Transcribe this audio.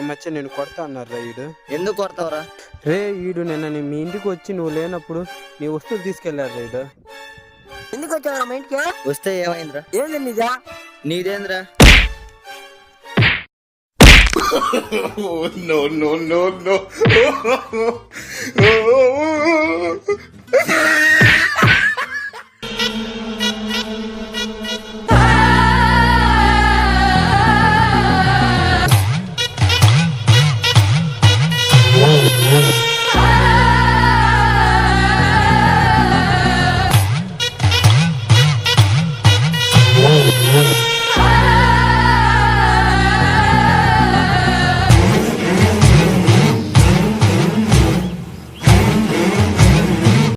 మచ్చ నేను కొడతా అన్నారా ఈడు. ఎందుకు కొడతావురా? రే ఈడు నిన్న మీ ఇంటికి వచ్చి నువ్వు లేనప్పుడు నీ వస్తువులు తీసుకెళ్లారు రైడు. ఎందుకు వచ్చావురా మా ఇంటికి? వస్తే ఏమైందిరా? ఏంది నిజా? నీదేంద్రా? no.